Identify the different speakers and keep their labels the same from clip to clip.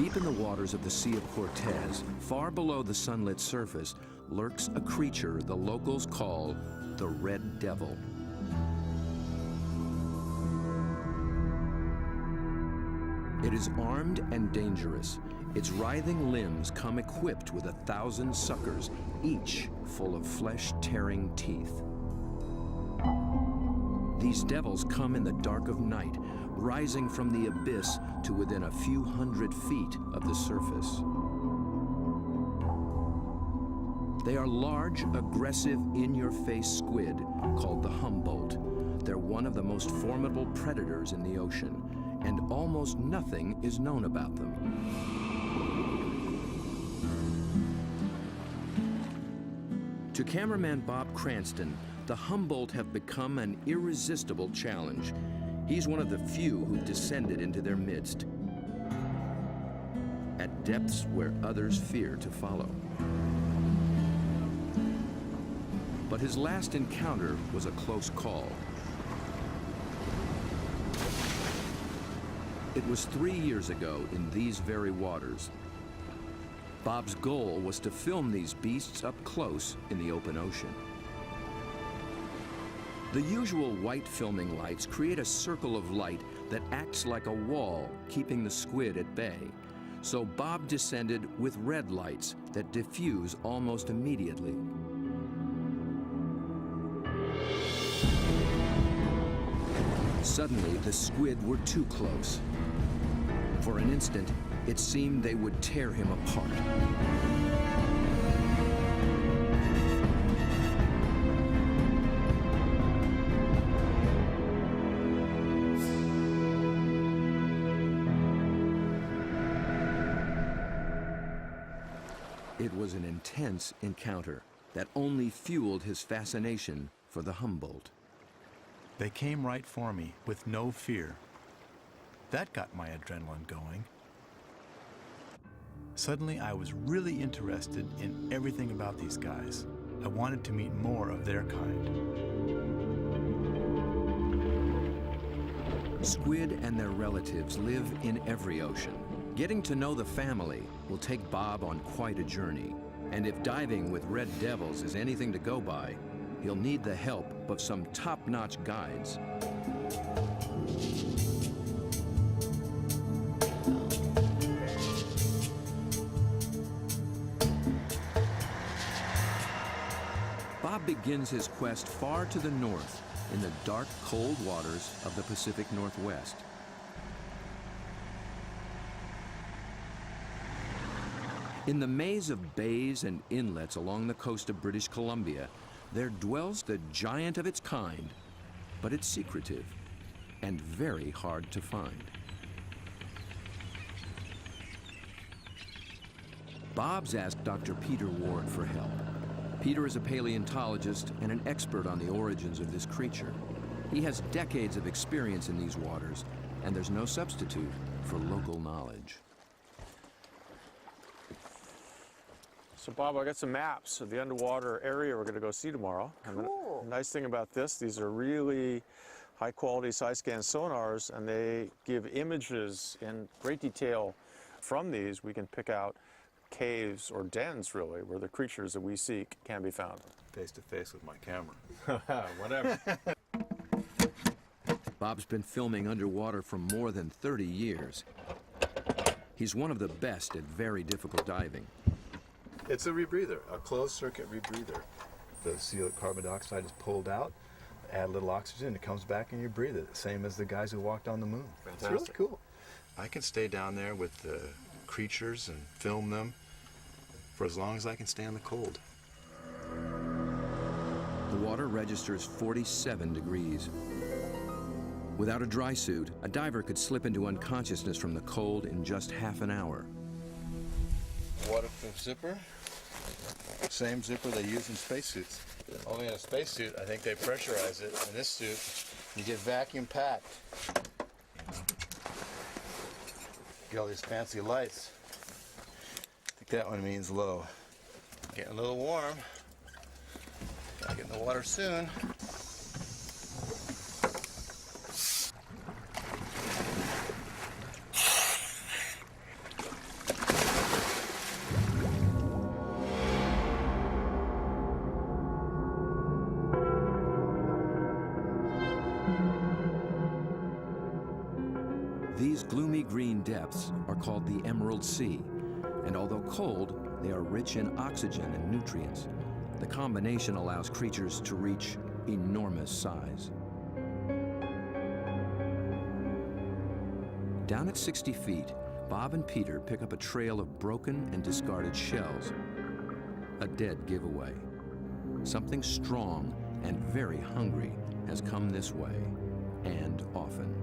Speaker 1: Deep in the waters of the Sea of Cortez, far below the sunlit surface, lurks a creature the locals call the Red Devil. It is armed and dangerous. Its writhing limbs come equipped with 1,000 suckers, each full of flesh-tearing teeth. These devils come in the dark of night, rising from the abyss to within a few hundred feet of the surface. They are large, aggressive, in-your-face squid called the Humboldt. They're one of the most formidable predators in the ocean, and almost nothing is known about them. To cameraman Bob Cranston, the Humboldt have become an irresistible challenge. He's one of the few who've descended into their midst, at depths where others fear to follow. But his last encounter was a close call. It was 3 years ago in these very waters. Bob's goal was to film these beasts up close in the open ocean. The usual white filming lights create a circle of light that acts like a wall, keeping the squid at bay. So Bob descended with red lights that diffuse almost immediately. Suddenly, the squid were too close. For an instant, it seemed they would tear him apart. It was an intense encounter that only fueled his fascination for the Humboldt.
Speaker 2: They came right for me with no fear. That got my adrenaline going. Suddenly, I was really interested in everything about these guys. I wanted to meet more of their kind.
Speaker 1: Squid and their relatives live in every ocean. Getting to know the family will take Bob on quite a journey. And if diving with red devils is anything to go by, he'll need the help of some top-notch guides. Bob begins his quest far to the north in the dark, cold waters of the Pacific Northwest. In the maze of bays and inlets along the coast of British Columbia, there dwells the giant of its kind, but it's secretive and very hard to find. Bob's asked Dr. Peter Ward for help. Peter is a paleontologist and an expert on the origins of this creature. He has decades of experience in these waters, and there's no substitute for local knowledge.
Speaker 3: So Bob, I got some maps of the underwater area we're going to go see tomorrow.
Speaker 4: Cool.
Speaker 3: And the nice thing about this, these are really high quality side scan sonars, and they give images in great detail. From these, we can pick out caves or dens, really, where the creatures that we seek can be found.
Speaker 2: Face to face with my camera.
Speaker 3: Whatever.
Speaker 1: Bob's been filming underwater for more than 30 years. He's one of the best at very difficult diving.
Speaker 2: It's a rebreather, a closed circuit rebreather. The CO carbon dioxide is pulled out, add a little oxygen, it comes back and you breathe it, same as the guys who walked on the moon.
Speaker 3: Fantastic.
Speaker 2: It's really cool. I can stay down there with the creatures and film them for as long as I can stand the cold.
Speaker 1: The water registers 47 degrees. Without a dry suit, a diver could slip into unconsciousness from the cold in just half an hour.
Speaker 2: Waterproof zipper. Same zipper they use in spacesuits. Only in a spacesuit, I think they pressurize it. In this suit, you get vacuum packed. Get all these fancy lights. I think that one means low. Getting a little warm. Gotta get in the water soon.
Speaker 1: snowy green depths are called the Emerald Sea, and although cold, they are rich in oxygen and nutrients. The combination allows creatures to reach enormous size. Down at 60 feet, Bob and Peter pick up a trail of broken and discarded shells. A dead giveaway. Something strong and very hungry has come this way, and often.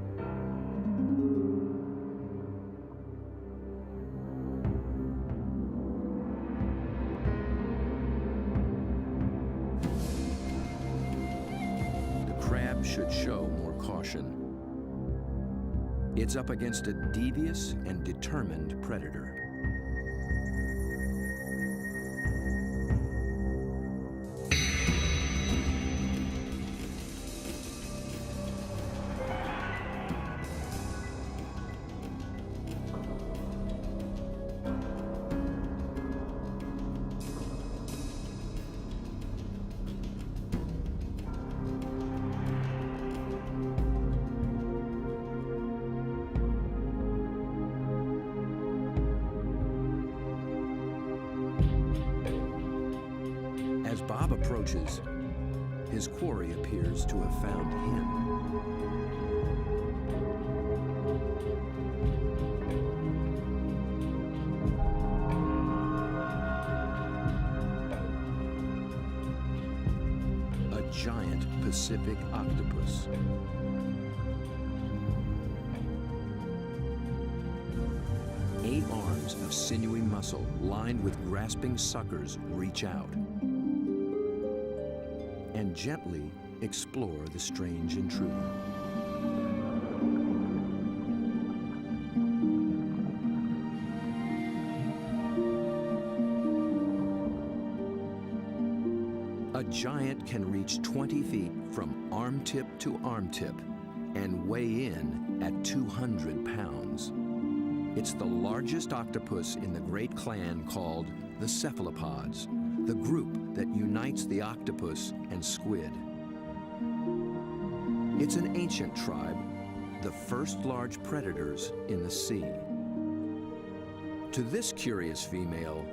Speaker 1: The crab should show more caution. It's up against a devious and determined predator. As Bob approaches, his quarry appears to have found him. A giant Pacific octopus. Eight arms of sinewy muscle lined with grasping suckers reach out and gently explore the strange intruder. A giant can reach 20 feet from arm tip to arm tip and weigh in at 200 pounds. It's the largest octopus in the great clan called the cephalopods, the group that unites the octopus and squid. It's an ancient tribe, the first large predators in the sea. To this curious female,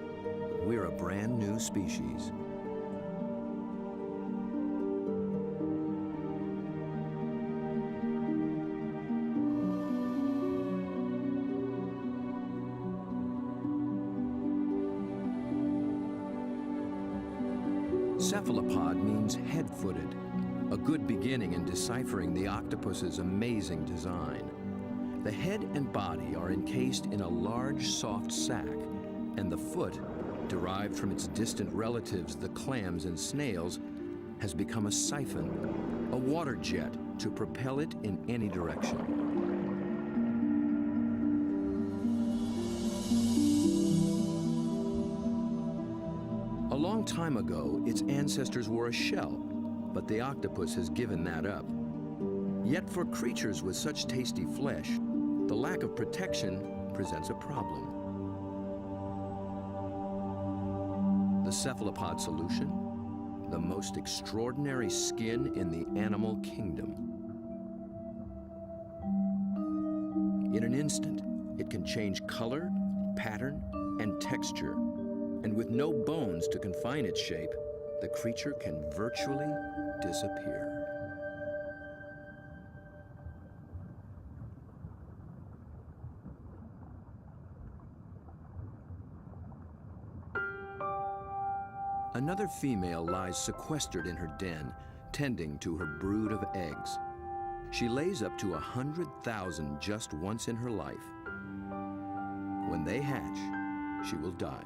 Speaker 1: we're a brand new species. Cephalopod means head-footed, a good beginning in deciphering the octopus's amazing design. The head and body are encased in a large, soft sac, and the foot, derived from its distant relatives, the clams and snails, has become a siphon, a water jet to propel it in any direction. A long time ago, its ancestors were a shell, but the octopus has given that up. Yet for creatures with such tasty flesh, the lack of protection presents a problem. The cephalopod solution? The most extraordinary skin in the animal kingdom. In an instant, it can change color, pattern, and texture. And with no bones to confine its shape, the creature can virtually disappear. Another female lies sequestered in her den, tending to her brood of eggs. She lays up to 100,000 just once in her life. When they hatch, she will die.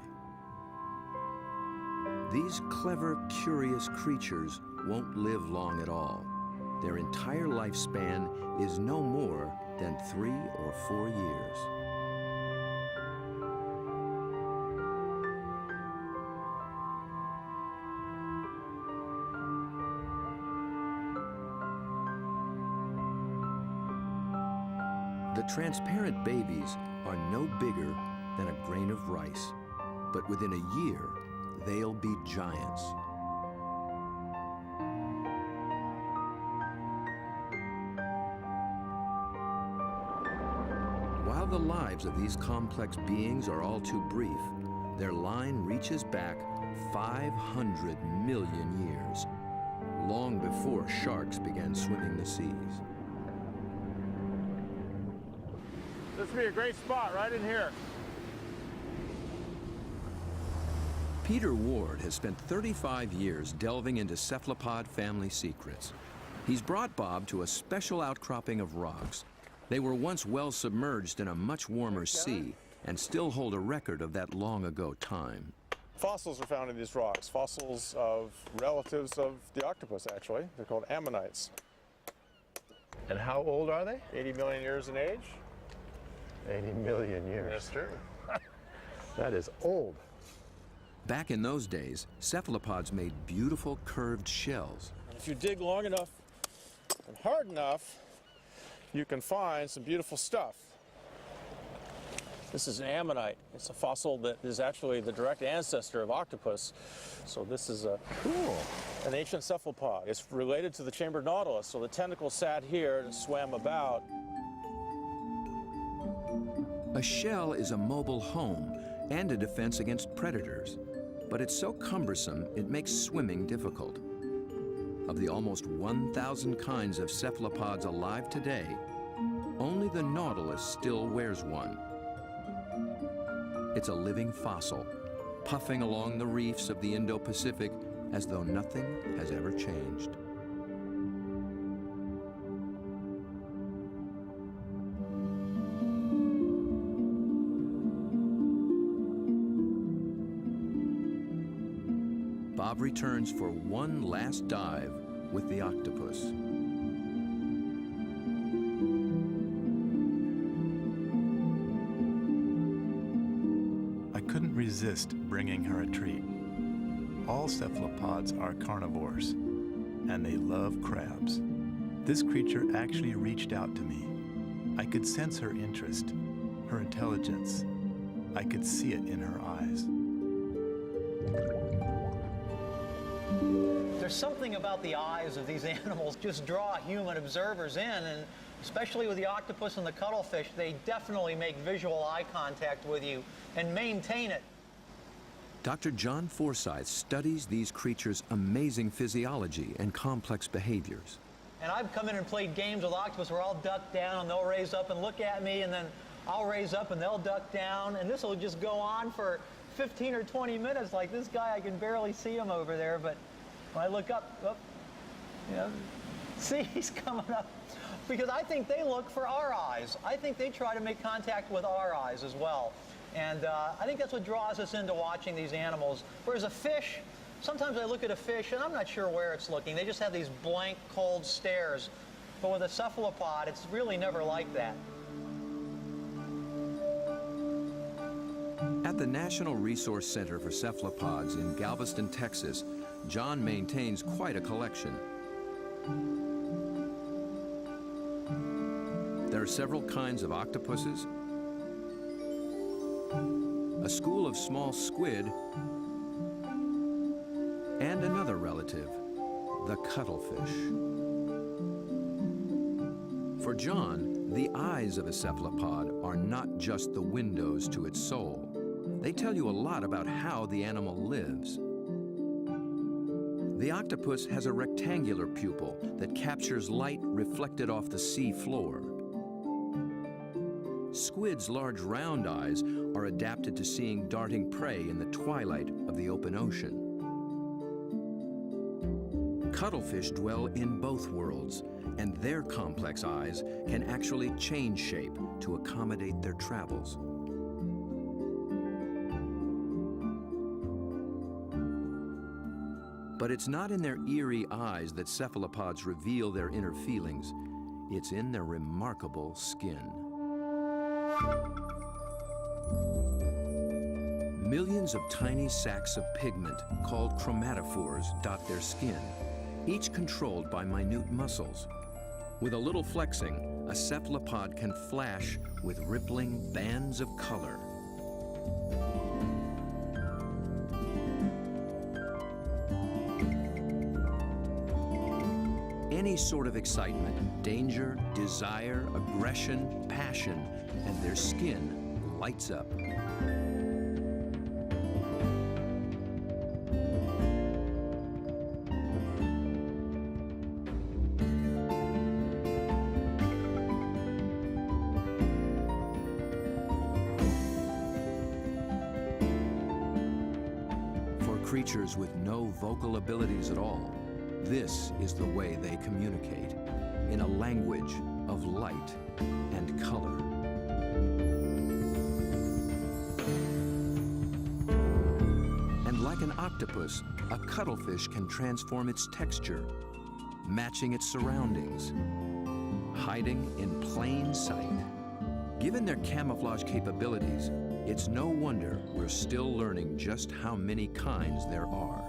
Speaker 1: These clever, curious creatures won't live long at all. Their entire lifespan is no more than 3 or 4 years. The transparent babies are no bigger than a grain of rice, but within a year, they'll be giants. While the the lives of these complex beings are all too brief, their line reaches back 500 million years, long before sharks began swimming the seas.
Speaker 3: This would be a great spot right in here.
Speaker 1: Peter Ward has spent 35 years delving into cephalopod family secrets. He's brought Bob to a special outcropping of rocks. They were once well submerged in a much warmer sea and still hold a record of that long ago time.
Speaker 3: Fossils are found in these rocks, fossils of relatives of the octopus, actually. They're called ammonites.
Speaker 2: And how old are they?
Speaker 3: 80 million years in age.
Speaker 2: 80 million years.
Speaker 3: That's true.
Speaker 2: That is old.
Speaker 1: Back in those days, cephalopods made beautiful curved shells.
Speaker 3: If you dig long enough and hard enough, you can find some beautiful stuff. This is an ammonite. It's a fossil that is actually the direct ancestor of octopus. So this is an ancient cephalopod. It's related to the chambered nautilus. So the tentacles sat here and swam about.
Speaker 1: A shell is a mobile home and a defense against predators, but it's so cumbersome it makes swimming difficult. Of the almost 1,000 kinds of cephalopods alive today, only the nautilus still wears one. It's a living fossil, puffing along the reefs of the Indo-Pacific as though nothing has ever changed. Bob returns for one last dive with the octopus.
Speaker 2: I couldn't resist bringing her a treat. All cephalopods are carnivores, and they love crabs. This creature actually reached out to me. I could sense her interest, her intelligence. I could see it in her eyes.
Speaker 4: There's something about the eyes of these animals just draw human observers in, and especially with the octopus and the cuttlefish, they definitely make visual eye contact with you and maintain it.
Speaker 1: Dr. John Forsyth studies these creatures' amazing physiology and complex behaviors.
Speaker 4: And I've come in and played games with octopus where I'll duck down and they'll raise up and look at me, and then I'll raise up and they'll duck down, and this will just go on for 15 or 20 minutes. Like this guy, I can barely see him over there, but when I look up, oh, yeah, see, he's coming up. Because I think they look for our eyes. I think they try to make contact with our eyes as well. And I think that's what draws us into watching these animals. Whereas a fish, sometimes I look at a fish and I'm not sure where it's looking. They just have these blank, cold stares. But with a cephalopod, it's really never like that.
Speaker 1: At the National Resource Center for Cephalopods in Galveston, Texas, John maintains quite a collection. There are several kinds of octopuses, a school of small squid, and another relative, the cuttlefish. For John, the eyes of a cephalopod are not just the windows to its soul. They tell you a lot about how the animal lives. The octopus has a rectangular pupil that captures light reflected off the sea floor. Squid's large round eyes are adapted to seeing darting prey in the twilight of the open ocean. Cuttlefish dwell in both worlds, and their complex eyes can actually change shape to accommodate their travels. But it's not in their eerie eyes that cephalopods reveal their inner feelings. It's in their remarkable skin. Millions of tiny sacs of pigment, called chromatophores, dot their skin, each controlled by minute muscles. With a little flexing, a cephalopod can flash with rippling bands of color. Any sort of excitement, danger, desire, aggression, passion, and their skin lights up. For creatures with no vocal abilities at all, this is the way they communicate, in a language of light and color. And like an octopus, a cuttlefish can transform its texture, matching its surroundings, hiding in plain sight. Given their camouflage capabilities, it's no wonder we're still learning just how many kinds there are.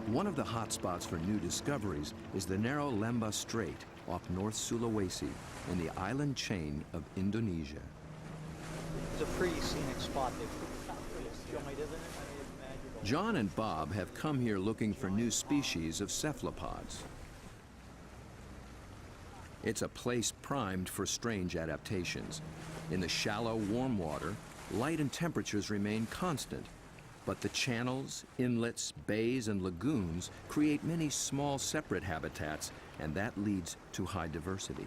Speaker 1: One of the hotspots for new discoveries is the narrow Lembah Strait off North Sulawesi in the island chain of Indonesia.
Speaker 4: It's a pretty scenic spot. They put it pretty joint, isn't it? I mean, it's magical.
Speaker 1: John and Bob have come here looking for new species of cephalopods. It's a place primed for strange adaptations. In the shallow, warm water, light and temperatures remain constant, but the channels, inlets, bays, and lagoons create many small separate habitats, and that leads to high diversity.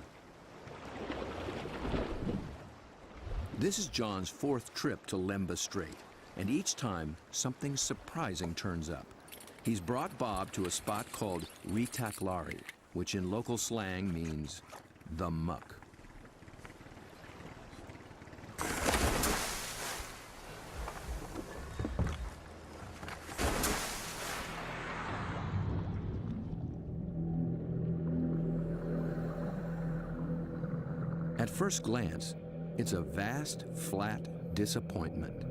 Speaker 1: This is John's fourth trip to Lembah Strait, and each time something surprising turns up. He's brought Bob to a spot called Ritaklari, which in local slang means the muck. At first glance, it's a vast, flat disappointment.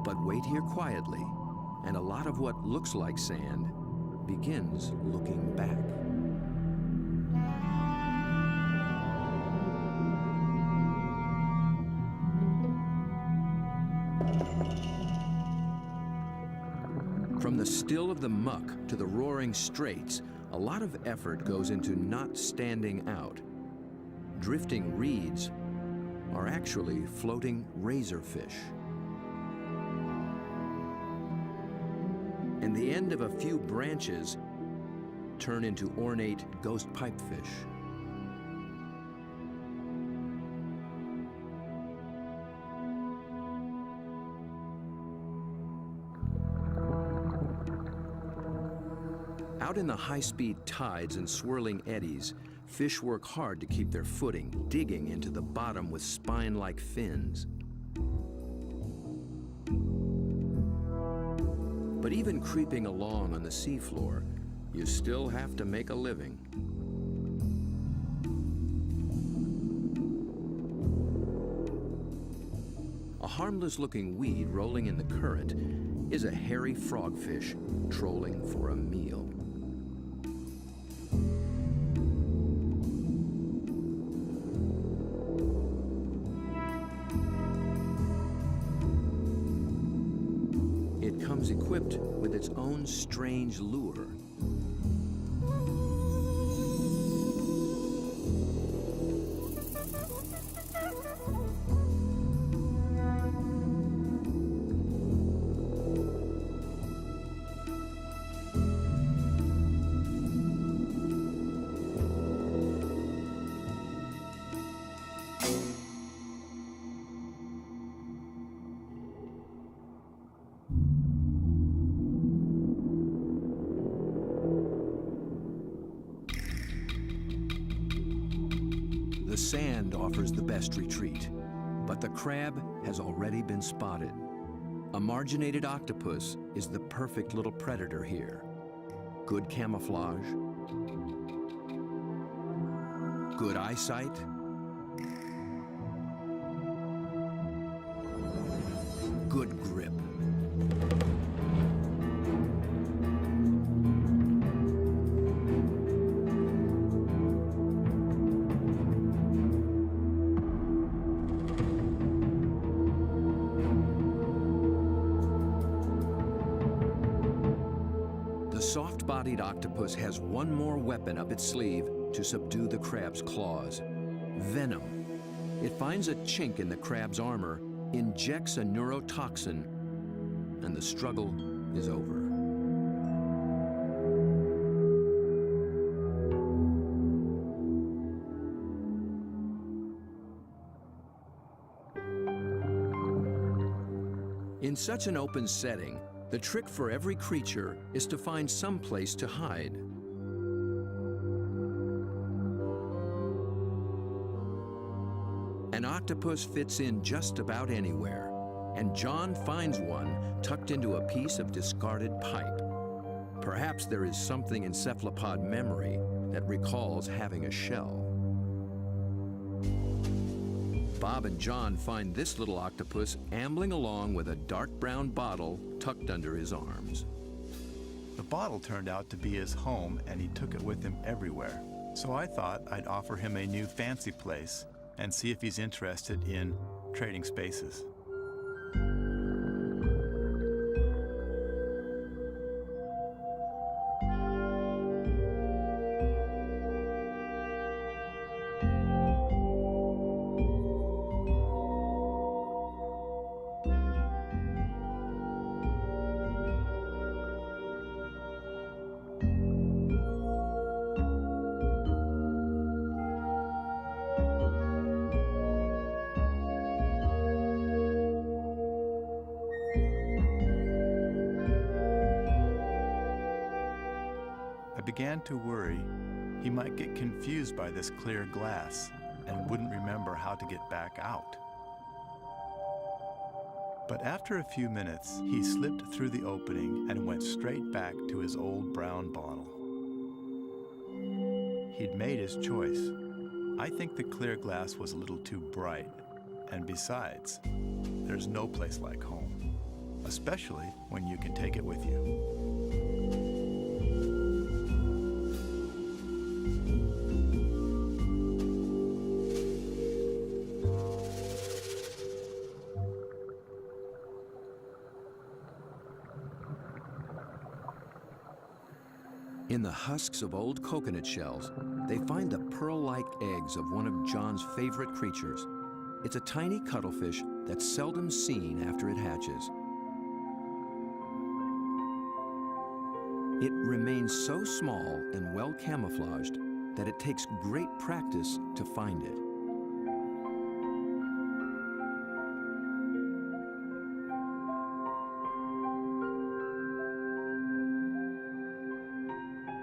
Speaker 1: But wait here quietly, and a lot of what looks like sand begins looking back. From the still of the muck to the roaring straits, a lot of effort goes into not standing out. Drifting reeds are actually floating razorfish. And the end of a few branches turn into ornate ghost pipefish. Out in the high-speed tides and swirling eddies, fish work hard to keep their footing, digging into the bottom with spine-like fins. But even creeping along on the seafloor, you still have to make a living. A harmless-looking weed rolling in the current is a hairy frogfish trolling for a meal. It comes equipped with its own strange lure. The sand offers the best retreat, but the crab has already been spotted. A marginated octopus is the perfect little predator here. Good camouflage, good eyesight, good grip. bodied octopus has one more weapon up its sleeve to subdue the crab's claws: venom. It finds a chink in the crab's armor, injects a neurotoxin, and the struggle is over. In such an open setting, the trick for every creature is to find some place to hide. An octopus fits in just about anywhere, and John finds one tucked into a piece of discarded pipe. Perhaps there is something in cephalopod memory that recalls having a shell. Bob and John find this little octopus ambling along with a dark brown bottle tucked under his arms.
Speaker 2: The bottle turned out to be his home, and he took it with him everywhere. So I thought I'd offer him a new fancy place and see if he's interested in trading spaces. I began to worry he might get confused by this clear glass and wouldn't remember how to get back out. But after a few minutes, he slipped through the opening and went straight back to his old brown bottle. He'd made his choice. I think the clear glass was a little too bright, and besides, there's no place like home, especially when you can take it with you.
Speaker 1: In the husks of old coconut shells, they find the pearl-like eggs of one of John's favorite creatures. It's a tiny cuttlefish that's seldom seen after it hatches. It remains so small and well camouflaged that it takes great practice to find it.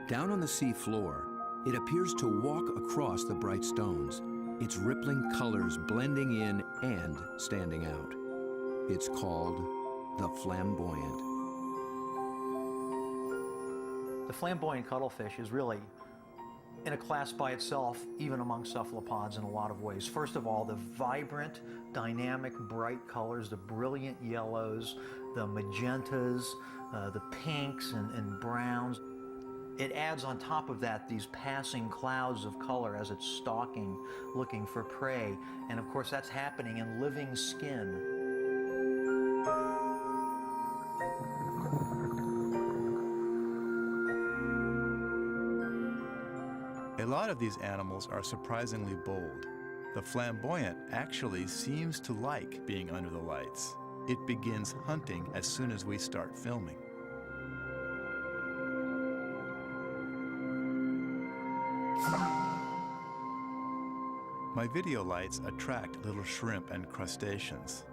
Speaker 1: Down on the sea floor, it appears to walk across the bright stones, its rippling colors blending in and standing out. It's called the flamboyant.
Speaker 4: The flamboyant cuttlefish is really in a class by itself, even among cephalopods in a lot of ways. First of all, the vibrant, dynamic, bright colors, the brilliant yellows, the magentas, the pinks and browns. It adds on top of that these passing clouds of color as it's stalking, looking for prey. And of course, that's happening in living skin.
Speaker 2: A lot of these animals are surprisingly bold. The flamboyant actually seems to like being under the lights. It begins hunting as soon as we start filming. My video lights attract little shrimp and crustaceans.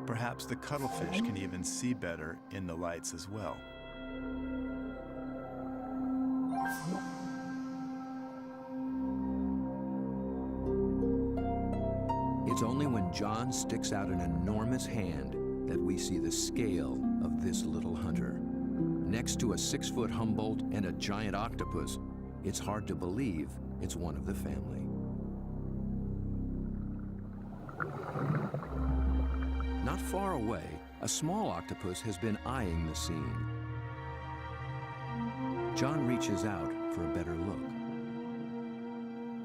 Speaker 2: Perhaps the cuttlefish can even see better in the lights as well.
Speaker 1: It's only when John sticks out an enormous hand that we see the scale of this little hunter. Next to a 6-foot Humboldt and a giant octopus, it's hard to believe it's one of the family. Not far away, a small octopus has been eyeing the scene. John reaches out for a better look.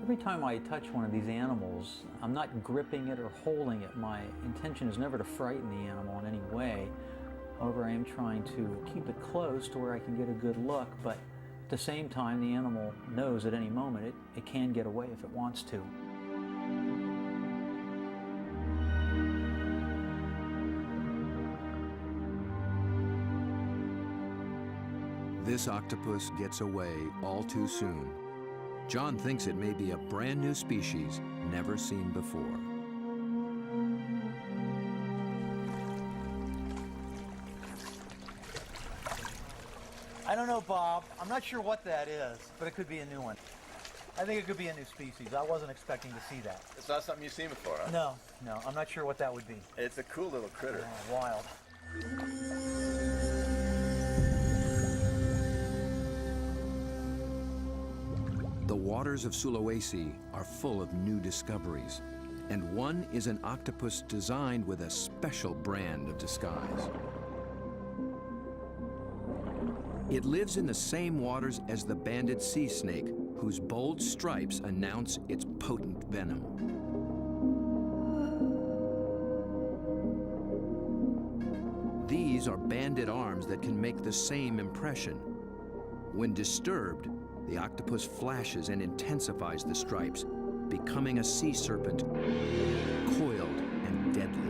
Speaker 4: Every time I touch one of these animals, I'm not gripping it or holding it. My intention is never to frighten the animal in any way. However, I am trying to keep it close to where I can get a good look, but the same time, the animal knows at any moment it can get away if it wants to.
Speaker 1: This octopus gets away all too soon. John thinks it may be a brand new species never seen before.
Speaker 4: I don't know, Bob. I'm not sure what that is, but it could be a new one. I think it could be a new species. I wasn't expecting to see that.
Speaker 5: It's not something you've seen before, huh?
Speaker 4: No, I'm not sure what that would be.
Speaker 5: It's a cool little critter.
Speaker 4: Oh, wild.
Speaker 1: The waters of Sulawesi are full of new discoveries, and one is an octopus designed with a special brand of disguise. It lives in the same waters as the banded sea snake, whose bold stripes announce its potent venom. These are banded arms that can make the same impression. When disturbed, the octopus flashes and intensifies the stripes, becoming a sea serpent, coiled and deadly.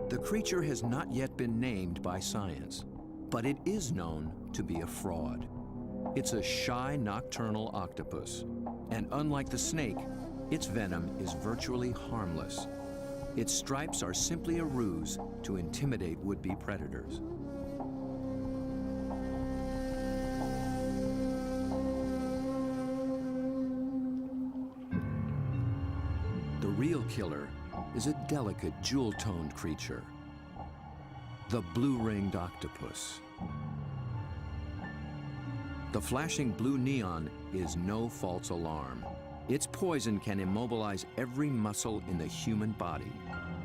Speaker 1: The creature has not yet been named by science, but it is known to be a fraud. It's a shy nocturnal octopus, and unlike the snake, its venom is virtually harmless. Its stripes are simply a ruse to intimidate would-be predators. The real killer is a delicate, jewel-toned creature, the blue-ringed octopus. The flashing blue neon is no false alarm. Its poison can immobilize every muscle in the human body.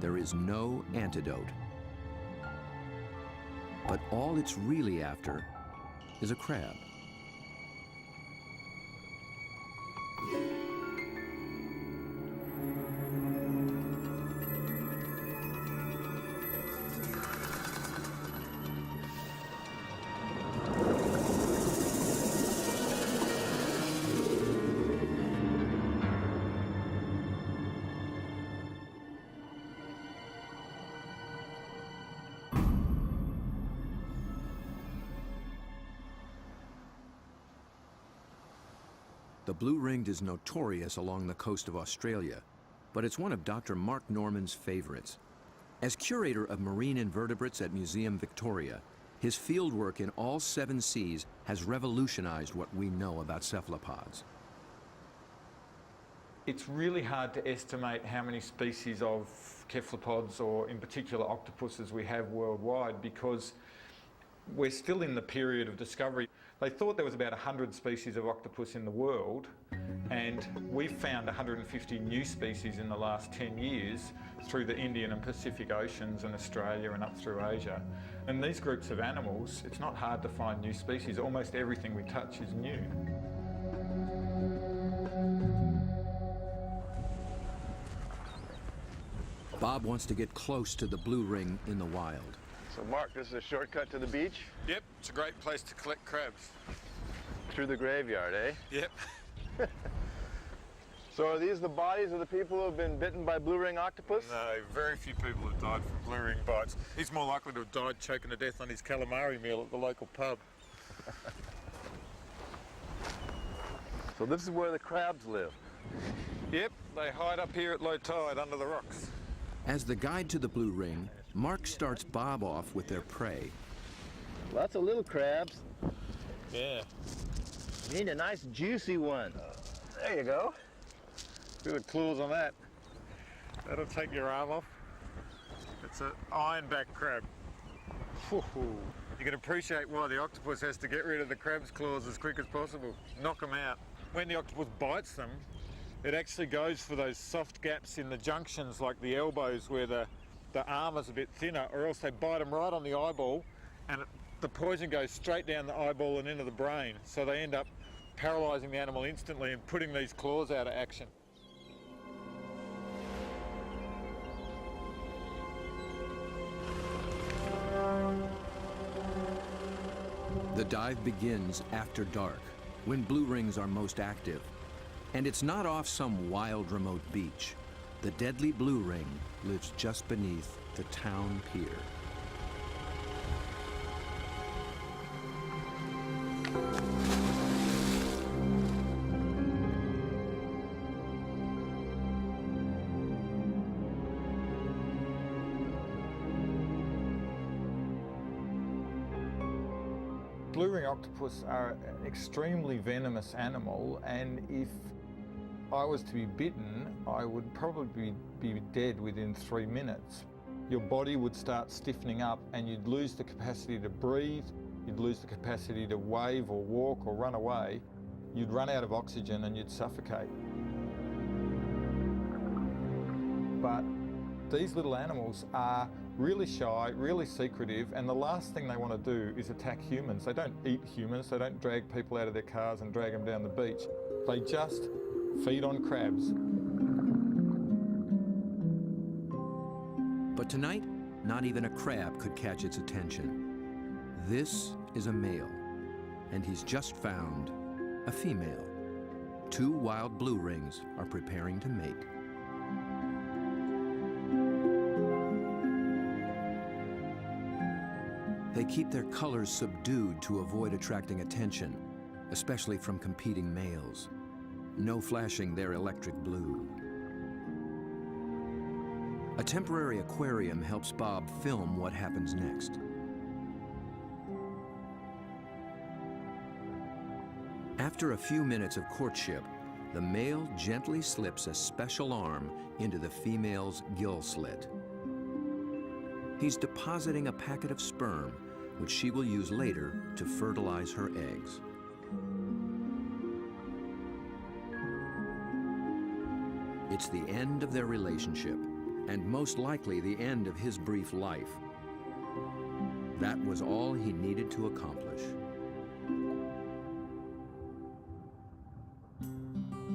Speaker 1: There is no antidote. But all it's really after is a crab. The blue-ringed is notorious along the coast of Australia, but it's one of Dr. Mark Norman's favorites. As curator of marine invertebrates at Museum Victoria, his fieldwork in all 7 seas has revolutionized what we know about cephalopods.
Speaker 6: It's really hard to estimate how many species of cephalopods, or in particular octopuses, we have worldwide, because we're still in the period of discovery. They thought there was about 100 species of octopus in the world, and we've found 150 new species in the last 10 years through the Indian and Pacific Oceans and Australia and up through Asia. And these groups of animals, it's not hard to find new species. Almost everything we touch is new.
Speaker 1: Bob wants to get close to the blue ring in the wild.
Speaker 5: So Mark, this is a shortcut to the beach?
Speaker 3: Yep, it's a great place to collect crabs.
Speaker 5: Through the graveyard, eh?
Speaker 3: Yep.
Speaker 5: So are these the bodies of the people who have been bitten by blue ring octopus?
Speaker 3: No, very few people have died from blue ring bites. He's more likely to have died choking to death on his calamari meal at the local pub.
Speaker 5: So this is where the crabs live.
Speaker 3: Yep, they hide up here at low tide under the rocks.
Speaker 1: As the guide to the blue ring, Mark starts Bob off with their prey.
Speaker 5: Lots of little crabs.
Speaker 3: Yeah.
Speaker 5: You need a nice juicy one. There you go.
Speaker 3: See the claws on that. That'll take your arm off. It's an ironback crab. You can appreciate why the octopus has to get rid of the crab's claws as quick as possible. Knock them out. When the octopus bites them, it actually goes for those soft gaps in the junctions, like the elbows where the arm is a bit thinner, or else they bite them right on the eyeball, and it
Speaker 6: the poison goes straight down the eyeball and into the brain, so they end up paralysing the animal instantly and putting these claws out of action.
Speaker 1: The dive begins after dark, when blue rings are most active. And it's not off some wild, remote beach. The deadly blue ring lives just beneath the town pier.
Speaker 6: Blue ring octopus are an extremely venomous animal, and if I was to be bitten, I would probably be dead within 3 minutes. Your body would start stiffening up and you'd lose the capacity to breathe, you'd lose the capacity to wave or walk or run away, you'd run out of oxygen and you'd suffocate. But these little animals are really shy, really secretive, and the last thing they want to do is attack humans. They don't eat humans, they don't drag people out of their cars and drag them down the beach. They just feed on crabs.
Speaker 1: But tonight, not even a crab could catch its attention. This is a male, and he's just found a female. 2 wild blue rings are preparing to mate. They keep their colors subdued to avoid attracting attention, especially from competing males. No flashing their electric blue. A temporary aquarium helps Bob film what happens next. After a few minutes of courtship, the male gently slips a special arm into the female's gill slit. He's depositing a packet of sperm, which she will use later to fertilize her eggs. It's the end of their relationship, and most likely the end of his brief life. That was all he needed to accomplish.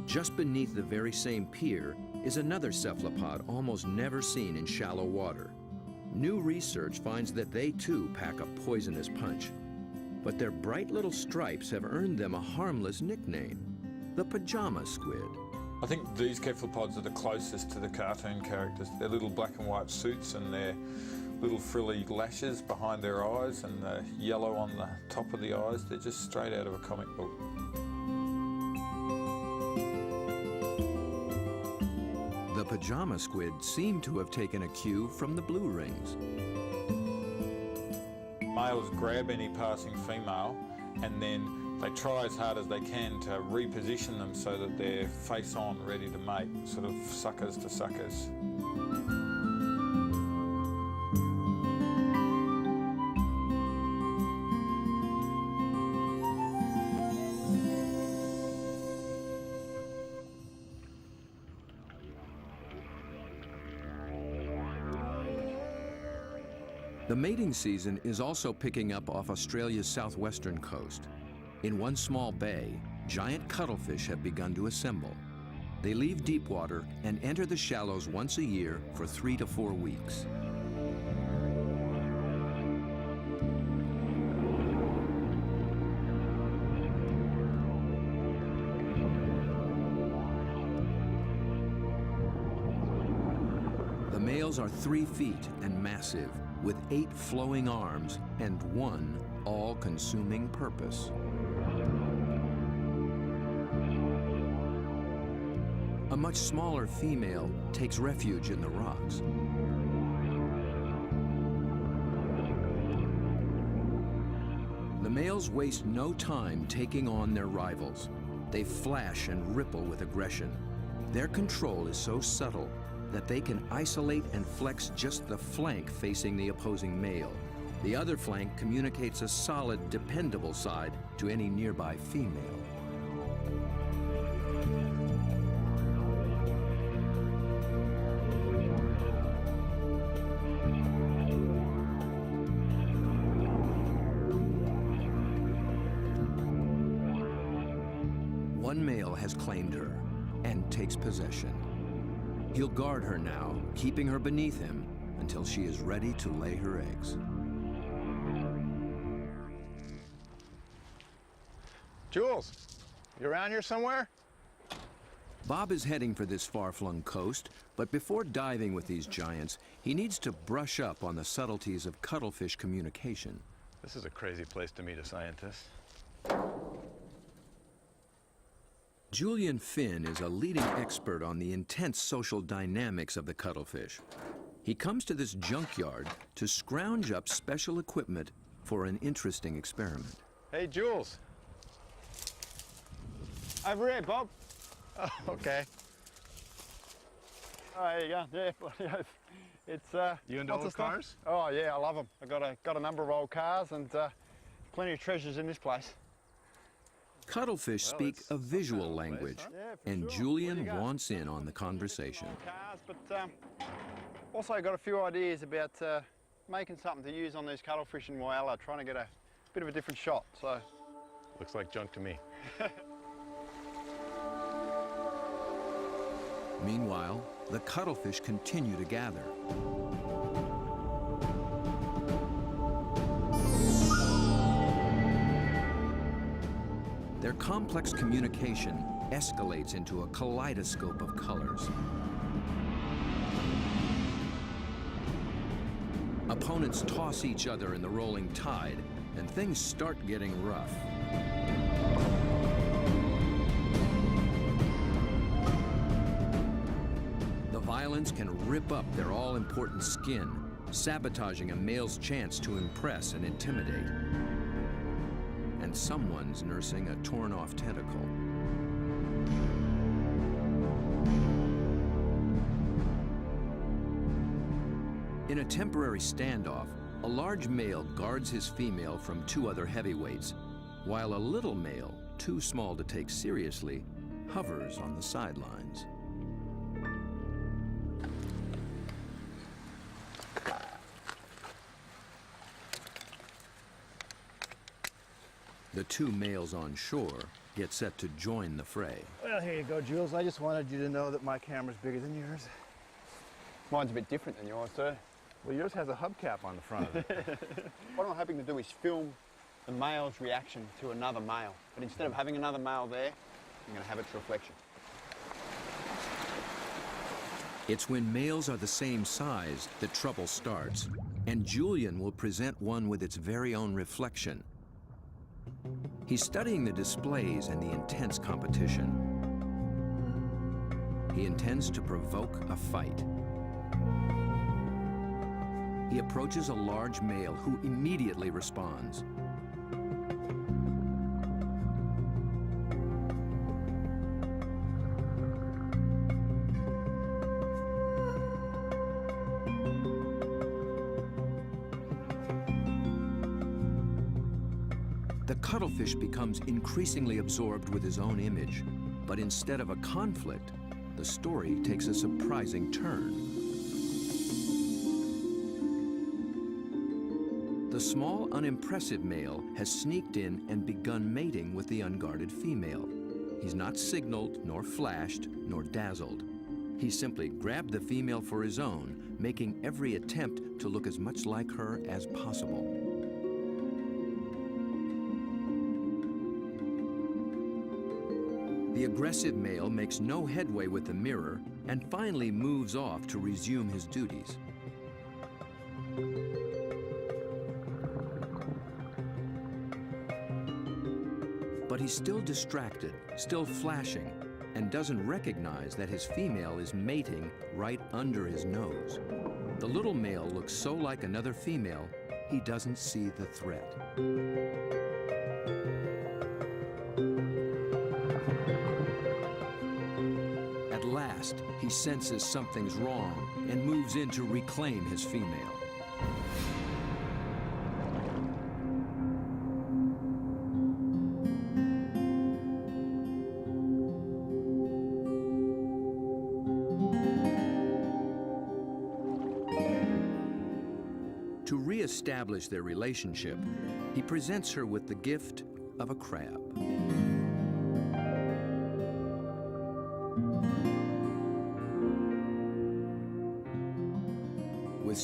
Speaker 1: Just beneath the very same pier is another cephalopod almost never seen in shallow water. New research finds that they too pack a poisonous punch, but their bright little stripes have earned them a harmless nickname, the pajama squid.
Speaker 6: I think these cephalopods are the closest to the cartoon characters. Their little black and white suits and their little frilly lashes behind their eyes and the yellow on the top of the eyes, they're just straight out of a comic book.
Speaker 1: The pajama squid seem to have taken a cue from the blue rings.
Speaker 6: Males grab any passing female and then they try as hard as they can to reposition them so that they're face on, ready to mate, sort of suckers to suckers.
Speaker 1: The mating season is also picking up off Australia's southwestern coast. In one small bay, giant cuttlefish have begun to assemble. They leave deep water and enter the shallows once a year for 3 to 4 weeks. The males are 3 feet and massive, with 8 flowing arms and 1 all-consuming purpose. A much smaller female takes refuge in the rocks. The males waste no time taking on their rivals. They flash and ripple with aggression. Their control is so subtle that they can isolate and flex just the flank facing the opposing male. The other flank communicates a solid, dependable side to any nearby female. one male has claimed her and takes possession. He'll guard her now, keeping her beneath him until she is ready to lay her eggs.
Speaker 5: Jules, you around here somewhere?
Speaker 1: Bob is heading for this far-flung coast, but before diving with these giants, he needs to brush up on the subtleties of cuttlefish communication.
Speaker 2: This is a crazy place to meet a scientist.
Speaker 1: Julian Finn is a leading expert on the intense social dynamics of the cuttlefish. He comes to this junkyard to scrounge up special equipment for an interesting experiment.
Speaker 5: Hey, Jules. Over here, Bob. Oh, okay. Oh, there you go. Yeah, it's
Speaker 2: You into old cars?
Speaker 5: Oh yeah, I love them. I got a number of old cars and plenty of treasures in this place.
Speaker 1: Cuttlefish speak a visual language,
Speaker 5: Yeah, for
Speaker 1: and
Speaker 5: sure.
Speaker 1: Julian
Speaker 5: Where do you go?
Speaker 1: wants in on the conversation.
Speaker 5: Cars, but also got a few ideas about making something to use on these cuttlefish in Whyalla, trying to get a bit of a different shot. So
Speaker 2: Looks like junk to me.
Speaker 1: Meanwhile, the cuttlefish continue to gather. Their complex communication escalates into a kaleidoscope of colors. Opponents toss each other in the rolling tide, and things start getting rough. The violence can rip up their all-important skin, sabotaging a male's chance to impress and intimidate. And someone's nursing a torn-off tentacle. In a temporary standoff, a large male guards his female from two other heavyweights, while a little male, too small to take seriously, hovers on the sidelines. The two males on shore get set to join the fray.
Speaker 5: well, here you go, Jules. I just wanted you to know that my camera's bigger than yours. Mine's a bit different than yours, sir.
Speaker 2: Well, yours has a hubcap on the front of it.
Speaker 5: What I'm hoping to do is film the male's reaction to another male. But instead of having another male there, I'm going to have its reflection.
Speaker 1: It's when males are the same size that trouble starts, and Julian will present one with its very own reflection. He's studying the displays and the intense competition. He intends to provoke a fight. He approaches a large male who immediately responds. The cuttlefish becomes increasingly absorbed with his own image, but instead of a conflict, the story takes a surprising turn. The small, unimpressive male has sneaked in and begun mating with the unguarded female. He's not signaled, nor flashed, nor dazzled. He simply grabbed the female for his own, making every attempt to look as much like her as possible. The aggressive male makes no headway with the mirror and finally moves off to resume his duties. But he's still distracted, still flashing, and doesn't recognize that his female is mating right under his nose. The little male looks so like another female, he doesn't see the threat. At last, he senses something's wrong and moves in to reclaim his female. To re-establish their relationship, he presents her with the gift of a crab.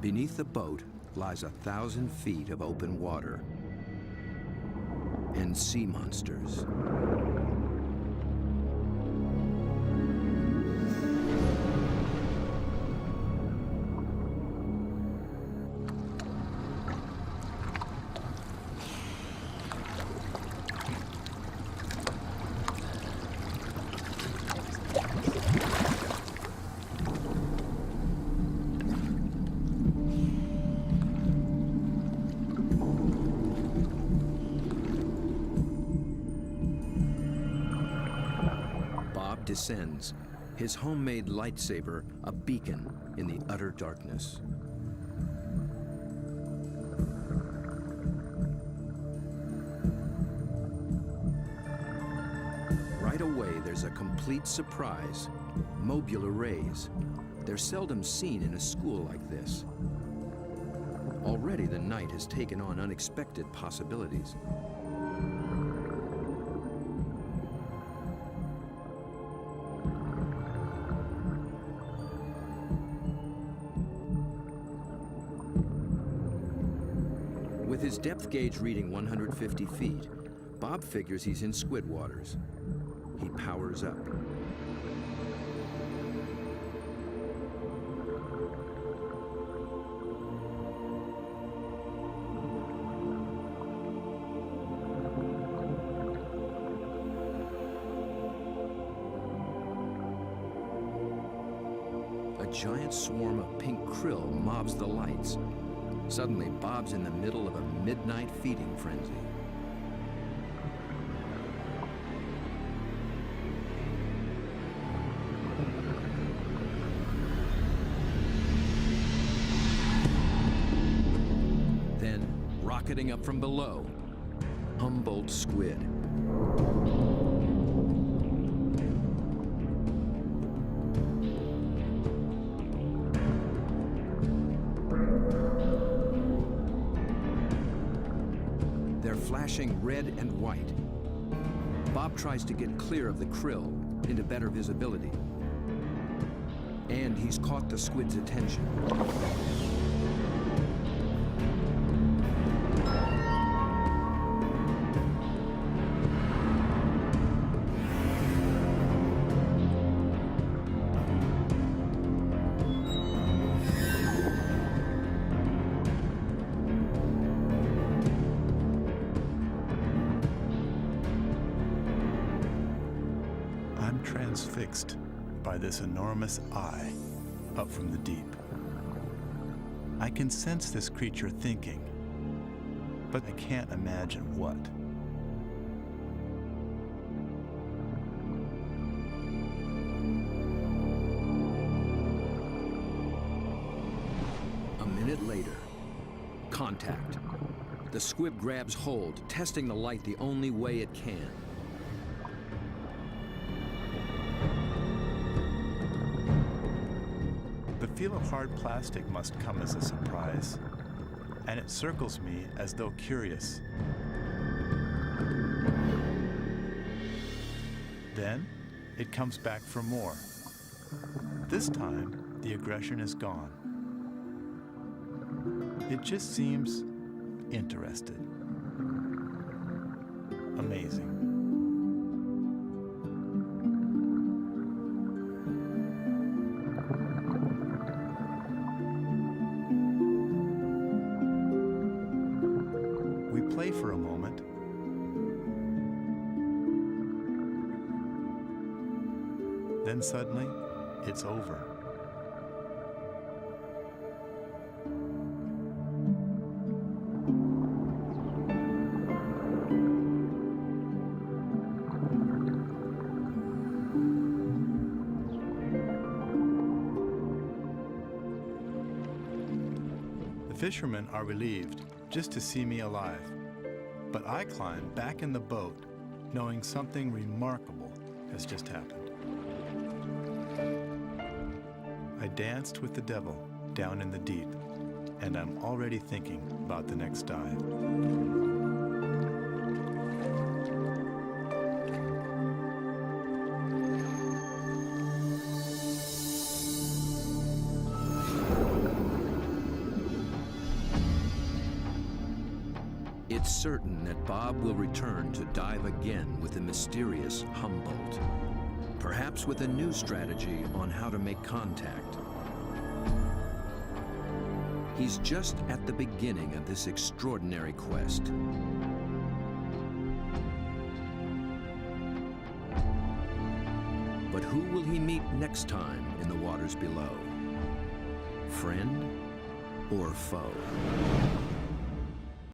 Speaker 1: Beneath the boat lies 1,000 feet of open water and sea monsters. Descends, his homemade lightsaber a beacon in the utter darkness. Right away, there's a complete surprise. Mobile arrays. They're seldom seen in a school like this. Already the night has taken on unexpected possibilities. With his depth gauge reading 150 feet, Bob figures he's in squid waters. He powers up. A giant swarm of pink krill mobs the lights. Suddenly, Bob's in the middle of a midnight feeding frenzy. Then, rocketing up from below, Humboldt squid. Flashing red and white. Bob tries to get clear of the krill into better visibility. And he's caught the squid's attention.
Speaker 2: Transfixed by this enormous eye up from the deep. I can sense this creature thinking, but I can't imagine what.
Speaker 1: A minute later, contact. The squid grabs hold, testing the light the only way it can.
Speaker 2: The feel of hard plastic must come as a surprise, and it circles me as though curious. Then, it comes back for more. This time, the aggression is gone. It just seems interested. Amazing. Play for a moment. Then suddenly, it's over. The fishermen are relieved just to see me alive. But I climb back in the boat, knowing something remarkable has just happened. I danced with the devil down in the deep, and I'm already thinking about the next dive.
Speaker 1: It's certain that Bob will return to dive again with the mysterious Humboldt, perhaps with a new strategy on how to make contact. He's just at the beginning of this extraordinary quest. But who will he meet next time in the waters below? Friend or foe?